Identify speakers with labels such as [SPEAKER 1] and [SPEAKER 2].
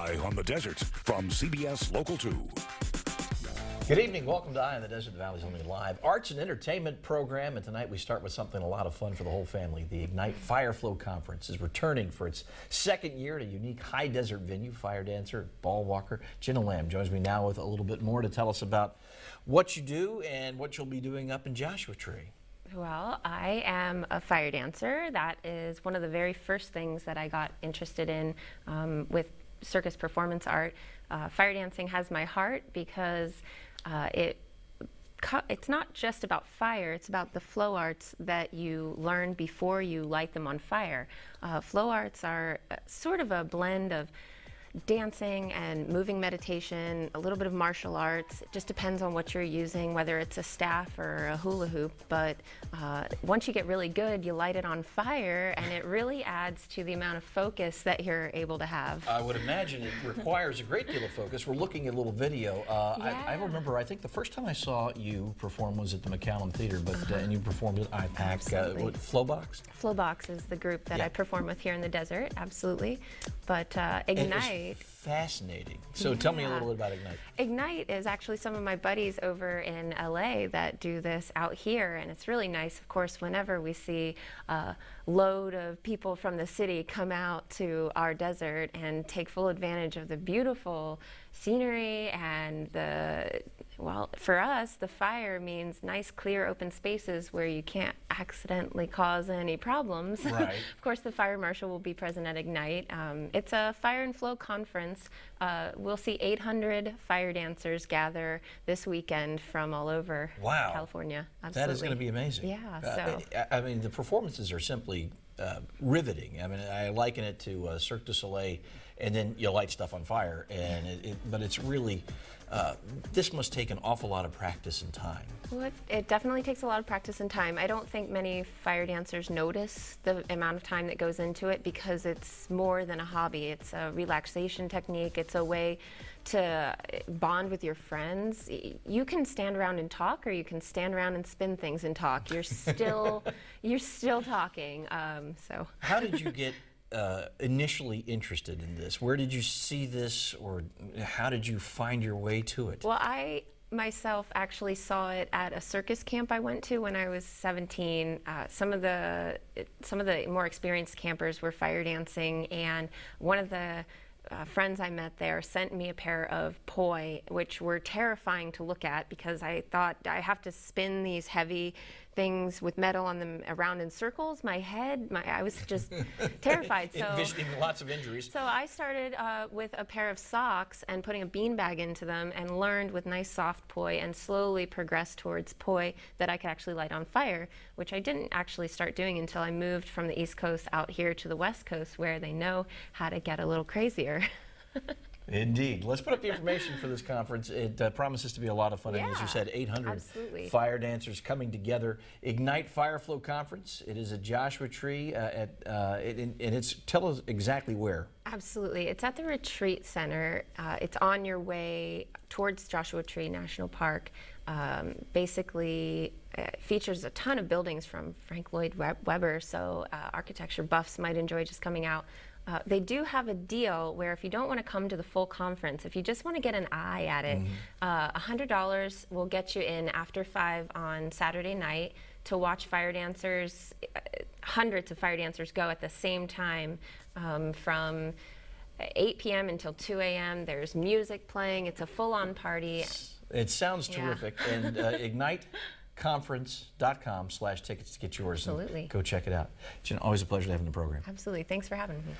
[SPEAKER 1] Eye on the Desert from CBS Local 2.
[SPEAKER 2] Good evening. Welcome to Eye on the Desert, the Valley's only live arts and entertainment program. And tonight we start with something a lot of fun for the whole family. The Ignite Fire Flow Conference is returning for its second year at a unique high desert venue. Fire dancer, ball walker Jenna joins me now with a little bit more to tell us about what you do and what you'll be doing up in Joshua Tree.
[SPEAKER 3] Well, I am a fire dancer. That is one of the very first things that I got interested in with circus performance art. Fire dancing has my heart because it's not just about fire, it's about the flow arts that you learn before you light them on fire. Flow arts are sort of a blend of dancing and moving meditation, a little bit of martial arts. It just depends on what you're using, whether it's a staff or a hula hoop. But once you get really good, you light it on fire, and it really adds to the amount of focus that you're able to have.
[SPEAKER 2] I would imagine it requires a great deal of focus. We're looking at a little video. I remember, I think the first time I saw you perform was at the McCallum Theater, but and you performed with IPAC. Flowbox?
[SPEAKER 3] Flowbox is the group that I perform with here in the desert, absolutely. But Ignite.
[SPEAKER 2] Fascinating. So tell me a little bit about Ignite.
[SPEAKER 3] Ignite is actually some of my buddies over in LA that do this out here, and it's really nice, of course, whenever we see a load of people from the city come out to our desert and take full advantage of the beautiful scenery and well, for us, the fire means nice, clear, open spaces where you can't accidentally cause any problems.
[SPEAKER 2] Right.
[SPEAKER 3] Of course, the fire marshal will be present at Ignite. It's a fire and flow conference. We'll see 800 fire dancers gather this weekend from all over California. Absolutely.
[SPEAKER 2] That is going to be amazing.
[SPEAKER 3] Yeah.
[SPEAKER 2] I mean, the performances are simply riveting. I mean, I liken it to Cirque du Soleil, and then you light stuff on fire. And but it's really, this must take an awful lot of practice and time.
[SPEAKER 3] Well, it definitely takes a lot of practice and time. I don't think many fire dancers notice the amount of time that goes into it because it's more than a hobby. It's a relaxation technique. It's a way to bond with your friends. You can stand around and talk, or you can stand around and spin things and talk. You're still talking. So
[SPEAKER 2] how did you get initially interested in this? Where did you see this, or how did you find your way to it?
[SPEAKER 3] Well, I myself actually saw it at a circus camp I went to when I was 17. Some of the more experienced campers were fire dancing, and one of the friends I met there sent me a pair of poi, which were terrifying to look at because I thought, I have to spin these heavy things with metal on them around in circles. I was just terrified. So
[SPEAKER 2] envisioning lots of injuries.
[SPEAKER 3] So I started with a pair of socks and putting a beanbag into them, and learned with nice soft poi, and slowly progressed towards poi that I could actually light on fire, which I didn't actually start doing until I moved from the East Coast out here to the West Coast, where they know how to get a little crazier.
[SPEAKER 2] Indeed. Let's put up the information for this conference. It promises to be a lot of fun. And as you said, 800 fire dancers coming together. Ignite Fire Flow Conference. It is at Joshua Tree. Tell us exactly where.
[SPEAKER 3] Absolutely. It's at the Retreat Center. It's on your way towards Joshua Tree National Park. Basically, it features a ton of buildings from Frank Lloyd Webber, so architecture buffs might enjoy just coming out. They do have a deal where if you don't want to come to the full conference, if you just want to get an eye at it, $100 will get you in after 5 on Saturday night to watch fire dancers, hundreds of fire dancers go at the same time from 8 p.m. until 2 a.m. There's music playing. It's a full-on party.
[SPEAKER 2] It sounds terrific. And IgniteConference.com/tickets to get yours.
[SPEAKER 3] Absolutely.
[SPEAKER 2] And go check it out. Jenna, always a pleasure having the program.
[SPEAKER 3] Absolutely. Thanks for having me.